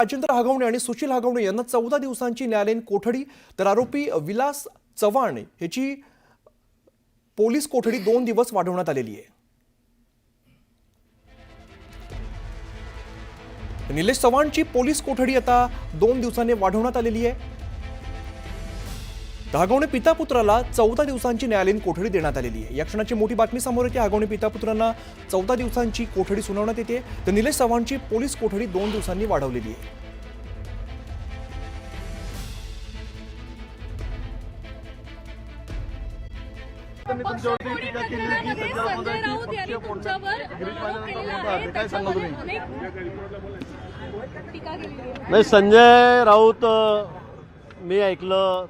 राजेंद्र हगवणे आणि सुशील हगवणे यांना 14 दिवसांची न्यायालयीन कोठडी, तर आरोपी विलास चव्हाण याची पोलीस कोठडी 2 दिवस वाढवण्यात आलेली आहे। निलेश चव्हाणची पोलीस कोठडी आता 2 दिवसांनी वाढवण्यात आलेली आहे। हगवणे पिता पुत्राला 14 दिवसांची न्यायालयीन कोठडी देण्यात आलेली आहे। या क्षणाची मोठी बातमी समोर येते। हगवणे पिता पुत्रांना 14 दिवसांची कोठडी सुनावण्यात येते, तर निलेश चव्हाणची पोलीस कोठडी 2 दिवसांनी वाढवलेली आहे। नाही, संजय राऊत मी ऐकलं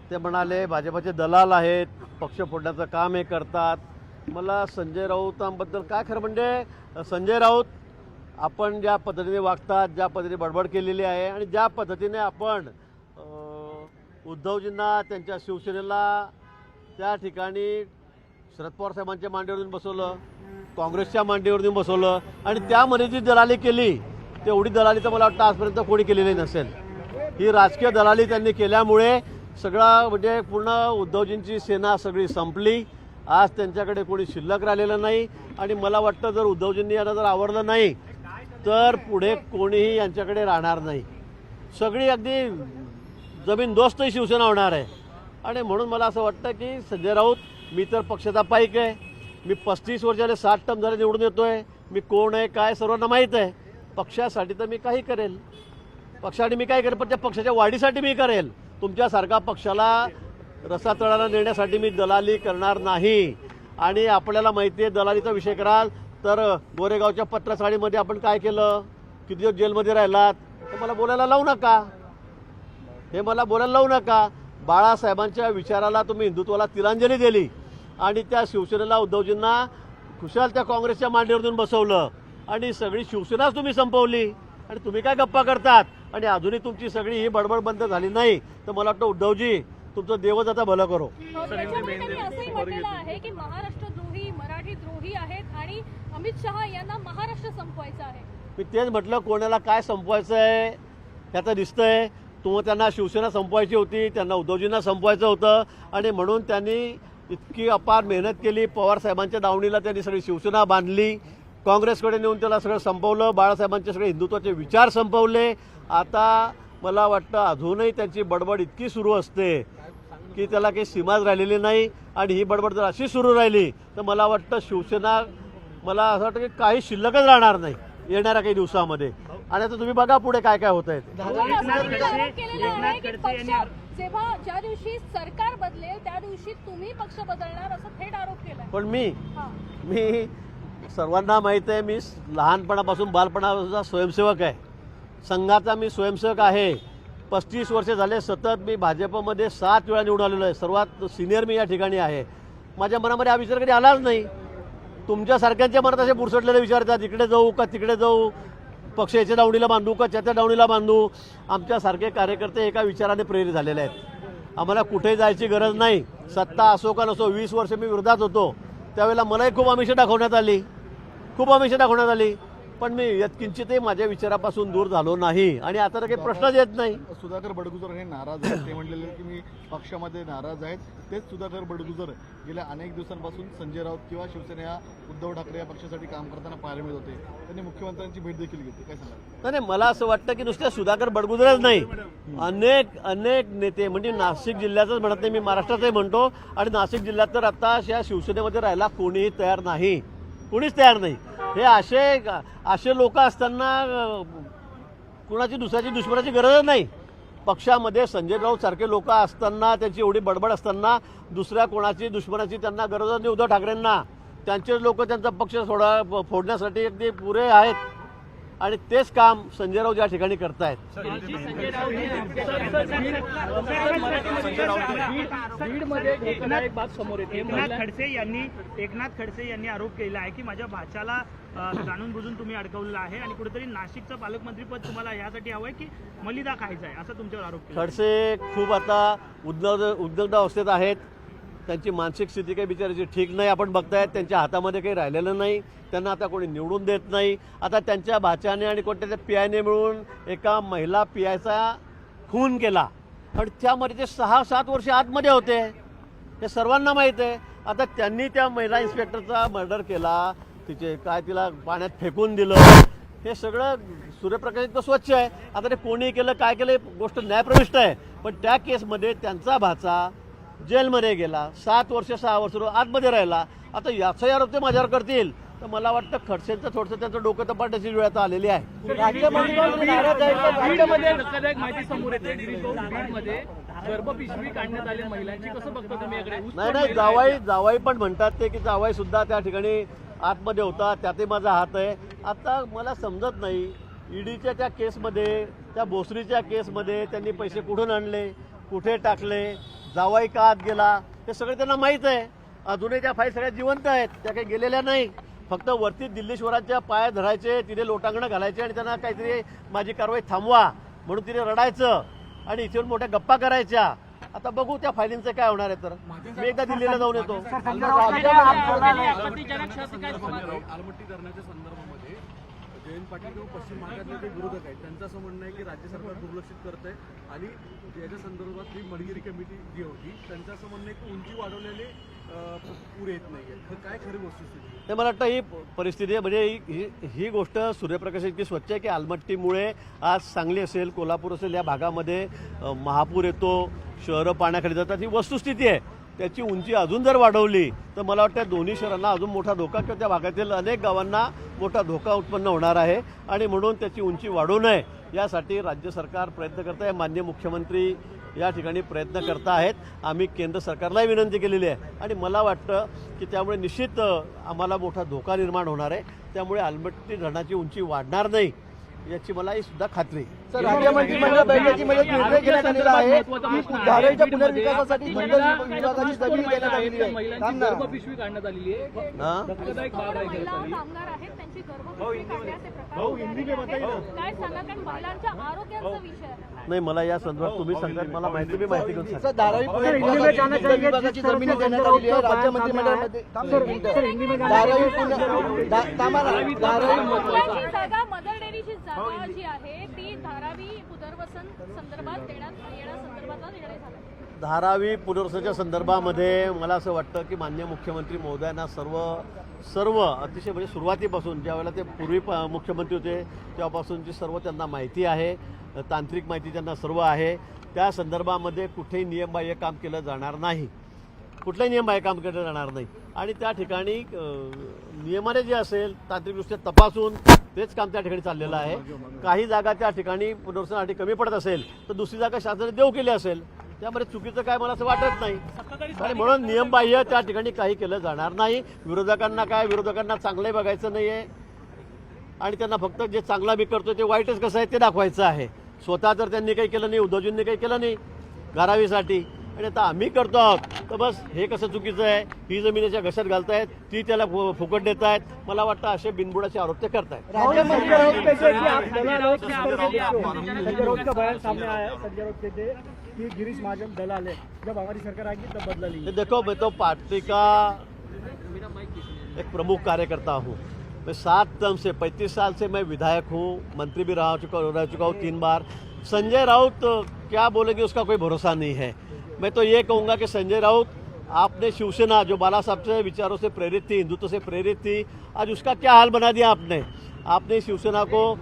ते म्हणाले भाजपचे दलाल आहेत, पक्ष फोडण्याचं काम हे करतात। मला संजय राऊतांबद्दल काय खरं म्हणजे संजय राऊत आपण ज्या पद्धतीने वागतात, ज्या पद्धतीने बडबड केलेली आहे आणि ज्या पद्धतीने आपण उद्धवजींना त्यांच्या शिवसेनेला त्या ठिकाणी शरद पवार साहेबांच्या मांडीवर येऊन बसवलं, काँग्रेसच्या मांडीवर येऊन बसवलं आणि त्यामध्ये जी दलाली केली तेवढी दलाली तर मला वाटतं आजपर्यंत कोणी केलेली नसेल। ही राजकीय दलाली त्यांनी केल्यामुळे सगळा म्हणजे पूर्ण उद्धवजींची सेना सगळी संपली। आज त्यांच्याकडे कोणी शिल्लक राहिलेलं नाही आणि मला वाटतं जर उद्धवजींनी यांना जर आवडलं नाही तर पुढे कोणीही यांच्याकडे राहणार नाही। सगळी अगदी जमीनदोस्त शिवसेना होणार आहे आणि म्हणून मला असं वाटतं की संजय राऊत, मी तर पक्षाचा पाईक आहे, मी 35 वर्षाले 60 टर्म झाले निवडून येतोय, मी कोण आहे काय सर्वांना माहीत आहे। पक्षासाठी तर मी काही करेल, पक्षासाठी मी काय करेल, पण त्या पक्षाच्या वाढीसाठी मी करेल। तुमच्यासारखा पक्षाला रसातळाला नेण्यासाठी मी दलाली करणार नाही। आणि आपल्याला माहिती आहे दलालीचा विषय कराल तर गोरेगावच्या पत्रसाळीमध्ये आपण काय केलं, किती दिवस जेलमध्ये राहिलात, तर मला बोलायला लावू नका, हे मला बोलायला लावू नका। बाळासाहेबांच्या विचाराला तुम्ही हिंदुत्वाला तिलांजली दिली आणि त्या शिवसेनेला उद्धवजींना खुशाल त्या काँग्रेसच्या मांडीवर देऊन बसवलं आणि सगळी शिवसेनाच तुम्ही संपवली आणि तुम्ही काय गप्पा करतात आणि अजूनही तुमची सगळी ही बडबड बंद झाली नाही तर मला वाटतं उद्धवजी तुमचं देवच आता भलं करो। आहे की महाराष्ट्रद्रोही, मराठी द्रोही आहेत आणि अमित शहा यांना महाराष्ट्र संपवायचा आहे। मी तेच म्हटलं, कोणाला काय संपवायचं आहे त्याचं दिसतंय। त्यांना शिवसेना संपवायची होती, त्यांना उद्धवजींना संपवायचं होतं आणि म्हणून त्यांनी इतकी अपार मेहनत केली। पवार साहेबांच्या दावणीला त्यांनी सगळी शिवसेना बांधली, काँग्रेसकडे नेऊन त्याला सगळं संपवलं, बाळासाहेबांचे सगळे हिंदुत्वाचे विचार संपवले। आता मला वाटतं अजूनही त्यांची बडबड इतकी सुरू असते की त्याला काही सीमाच राहिलेली नाही आणि ही बडबड जर अशी सुरू राहिली तर मला वाटतं शिवसेना, मला असं वाटतं की काही शिल्लकच राहणार नाही येणाऱ्या काही दिवसामध्ये। आणि आता तुम्ही बघा पुढे काय काय होत आहे। ज्या दिवशी सरकार बदलेल त्या दिवशी तुम्ही पक्ष बदलणार असं थेट आरोप केला। पण मी सर्वांना माहित आहे, मी लहानपणापासून बालपणापासून स्वयंसेवक आहे, संघाचा मी स्वयंसेवक आहे। 35 वर्ष झाले सतत मी भाजपमध्ये 7 वेळा निवडून आलेलो आहे, सर्वात सिनियर मी या ठिकाणी आहे। माझ्या मनामध्ये हा विचार कधी आलाच नाही। तुमच्यासारख्यांच्या मनात असे बुरसटलेले विचार येतात, इकडे जाऊ का तिकडे जाऊ, पक्ष याच्या दावणीला बांधू का त्याच्या दावणीला बांधू। आमच्यासारखे कार्यकर्ते एका विचाराने प्रेरित झालेले आहेत। आम्हाला कुठे जायची गरज नाही, सत्ता असो का नसो। 20 वर्ष मी विरोधात होतो त्यावेळेला मलाही खूप आमिष दाखवण्यात आली, पण मी किंचितही माझ्या विचारापासून दूर झालो नाही आणि आता तर काही प्रश्नच येत नाही। सुधाकर बडगुजर हे नाराज आहेत, ते म्हणलेले की मी पक्षामध्ये नाराज आहेत। तेच सुधाकर बडगुजर गेल्या अनेक दिवसांपासून संजय राऊत किंवा शिवसेना उद्धव ठाकरे या पक्षासाठी काम करताना पाहायला मिळत होते। त्यांनी मुख्यमंत्र्यांची भेट देखील घेतली, काय सांगाल? नाही, मला असं वाटतं की नुसत्या सुधाकर बडगुजरच नाही, अनेक नेते, म्हणजे नाशिक जिल्ह्याचंच म्हणत नाही, मी महाराष्ट्राचंही म्हणतो। आणि नाशिक जिल्ह्यात तर आता या शिवसेनेमध्ये राहायला कोणीही तयार नाही, कोणीच तयार नाही। हे असे लोक असताना कुणाची दुसऱ्याची दुश्मनाची गरज नाही। पक्षामध्ये संजय राऊत सारखे लोक असताना, त्यांची एवढी बडबड असताना दुसऱ्या कोणाची दुश्मनाची त्यांना गरज नाही। उद्धव ठाकरेंना त्यांचेच लोक त्यांचा पक्ष फोडण्यासाठी अगदी पुरे आहेत आणि तेच काम संजय राऊत या ठिकाणी करतायत। एकनाथ खडसे यांनी आरोप केला आहे की माझ्या भाच्याला जाणून बुजून तुम्ही अडकवलेला आहे आणि कुठेतरी नाशिकचं पालकमंत्रीपद तुम्हाला यासाठी हवंय की मलिदा खायचा आहे, असा तुमच्यावर आरोप केला। खडसे खूप आता उद्दंड अवस्थेत आहेत, त्यांची मानसिक स्थिती काही बिचाराची ठीक नाही. आपण बघतायत त्यांच्या हातामध्ये काही राहिलेलं नाही. त्यांना आता कोणी निवडून देत नाही. आता त्यांच्या भाच्याने आणि कोणत्या पीआयने मिळून एका महिला पीआयचा खून केला आणि त्यामध्ये ते 6-7 वर्ष आतमध्ये होते. हे सर्वांना माहीत आहे. आता त्यांनी त्या महिला इन्स्पेक्टरचा मर्डर केला, तिला पाण्यात फेकून दिलं. हे सगळं सूर्यप्रकाश इतकं स्वच्छ आहे. आता ते कोणी केलं काय केलं गोष्ट न्यायप्रविष्ट आहे. पण त्या केसमध्ये त्यांचा भाचा जेलमध्ये गेला, 7 वर्ष 6 वर्ष आतमध्ये राहिला. आता याचाही आरोप ते माझ्यावर करतील तर मला वाटतं खडसेंचं थोडंसं त्यांचं डोकं तपासण्याची वेळ आता आलेली आहे. धक्कादायक माहिती समोर येते. बीडमध्ये गर्भपिशवी काढण्यात आली महिलांची, कसं बघता तुम्ही याकडे? नाही जावाई पण म्हणतात ते की जावाई सुद्धा त्या ठिकाणी आतमध्ये होता, त्यातही माझा हात आहे. आता मला समजत नाही ईडीच्या त्या केसमध्ये, त्या भोसरीच्या केसमध्ये त्यांनी पैसे कुठून आणले, कुठे टाकले, जावाई का आत गेला, हे सगळं त्यांना माहीत आहे. अजूनही त्या फाईल सगळ्या जिवंत आहेत, त्या काही गेलेल्या नाही. फक्त वरती दिल्लीश्वरांच्या पाया धरायचे, तिने लोटांगणं घालायचे आणि त्यांना काहीतरी माझी कारवाई थांबवा म्हणून तिने रडायचं आणि इथे मोठ्या गप्पा करायच्या. आता बघू त्या फायलींचं काय होणार आहे. तर मी एकदा दिल्लीला जाऊन येतो. आलमट्टी धरणाच्या संदर्भामध्ये जयंत पाटील किंवा पश्चिम महाराष्ट्रातले जे विरोधक आहेत त्यांचं असं म्हणणं आहे की राज्य सरकार दुर्लक्षित करत आहे आणि याच्या संदर्भात ही मडगिरी कमिटी जी होती त्यांचं असं म्हणणं आहे की उंची वाढवलेले पूर येत नाहीये. तर काय खरी वस्तुस्थिती? ते मला वाटतं ही परिस्थिती आहे. म्हणजे ही गोष्ट सूर्यप्रकाश इतकी स्वच्छ आहे की आलमट्टीमुळे आज सांगली असेल, कोल्हापूर असेल या भागामध्ये महापूर येतो, शहरं पाण्याखाली जातात. ही वस्तुस्थिती आहे. त्याची उंची अजून जर वाढवली तर मला वाटतं दोन्ही शहरांना अजून मोठा धोका किंवा त्या भागातील अनेक गावांना मोठा धोका उत्पन्न होणार आहे आणि म्हणून त्याची उंची वाढवू नये यासाठी राज्य सरकार प्रयत्न करत आहे. माननीय मुख्यमंत्री या ठिकाणी प्रयत्न करत आहेत. आम्ही केंद्र सरकारलाही विनंती केलेली आहे आणि मला वाटतं की त्यामुळे निश्चित आम्हाला मोठा धोका निर्माण होणार आहे. त्यामुळे आलमट्टी धरणाची उंची वाढणार नाही याची मला सुद्धा खात्री आहे. राज्य मंत्रिमंडळ बैठकीमध्ये निर्णय घेण्यात आलेला आहे की धारावीच्या पुनर्विकासासाठी विभागाची जमीन देण्यात आलेली आहे. गर्भपिशवी काढण्यात आलेली आहे. धक्कादायक बाब आहे. महिला कामगार आहेत त्यांची गर्भपिशवी काढण्याचे प्रकार काय सांगा, कारण महिलांच्या आरोग्याचा विषय आहे. नाही मला या संदर्भात तुम्ही सांगतात मला माहिती मी माहिती घेऊन सांगतो. धारावी विभागाची जमीन देण्यात आलेली आहे राज्य मंत्रिमंडळामध्ये. धारावी महत्त्वाची जागा मदर डेअरीची जागा जी आहे ती धारावी पुनर्वसन संदर्भात येण्यासंदर्भातला निर्णय झाला. धारावी पुनर्वसनाच्या संदर्भामध्ये मला असं वाटतं की माननीय मुख्यमंत्री महोदयांना सर्व अतिशय म्हणजे सुरुवातीपासून ज्यावेळेला ते पूर्वी मुख्यमंत्री होते तेव्हापासूनची सर्व त्यांना माहिती आहे, तांत्रिक माहिती त्यांना सर्व आहे. त्या संदर्भामध्ये कुठेही नियमबाह्य काम केलं जाणार नाही, कुठलंही नियमबाह्य काम केलं जाणार नाही आणि त्या ठिकाणी नियमाने जे असेल तांत्रिकदृष्ट्या तपासून तेच काम त्या ठिकाणी चाललेलं आहे. काही जागा त्या ठिकाणी पुनर्वसनासाठी कमी पडत असेल तर दुसरी जागा शासनाने देऊ केली असेल, त्यामध्ये चुकीचं काय मला असं वाटत नाही आणि म्हणून नियमबाह्य त्या ठिकाणी काही केलं जाणार नाही. विरोधकांना चांगलंही बघायचं नाही आहे आणि त्यांना फक्त जे चांगला मी करतोय ते वाईटच कसं आहे ते दाखवायचं आहे. स्वतः तर त्यांनी काही केलं नाही, उद्धवजींनी काही केलं नाही धारावीसाठी आणि आता आम्ही करतो आहोत. तर बस हे कसं चुकीचं आहे, ही जमिनीच्या घशात घालतायत, ती त्याला फुकट देत आहेत. मला वाटतं असे बिनबुडाचे आरोप ते करतायत. गिरीश महाजन दलाल है, जब हमारी सरकार आएगी तब बदला लेंगे. देखो मैं तो पार्टी का एक प्रमुख कार्यकर्ता हूँ. मैं 7 टर्म से 35 साल से मैं विधायक हूँ, मंत्री भी रह चुका हूँ 3 बार. संजय राउत क्या बोलेंगे उसका कोई भरोसा नहीं है. मैं तो ये कहूँगा कि संजय राउत आपने शिवसेना जो बाला साहब से विचारों से प्रेरित थी, हिंदुत्व से प्रेरित थी, आज उसका क्या हाल बना दिया आपने शिवसेना को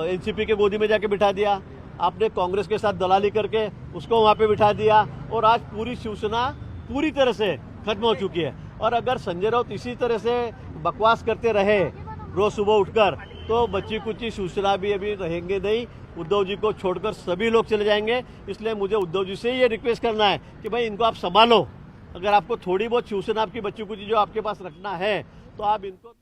एनसीपी के गोदी में जाके बिठा दिया. आपने कांग्रेस के साथ दलाली करके उसको वहाँ पे बिठा दिया और आज पूरी शिवसेना पूरी तरह से खत्म हो चुकी है. और अगर संजय राउत इसी तरह से बकवास करते रहे रोज सुबह उठकर तो बच्ची कुची शिवसेना भी अभी रहेंगे नहीं. उद्धव जी को छोड़कर सभी लोग चले जाएंगे. इसलिए मुझे उद्धव जी से ये रिक्वेस्ट करना है कि भाई इनको आप संभालो. अगर आपको थोड़ी बहुत शिवसेना आपकी बच्ची कुची जो आपके पास रखना है तो आप इनको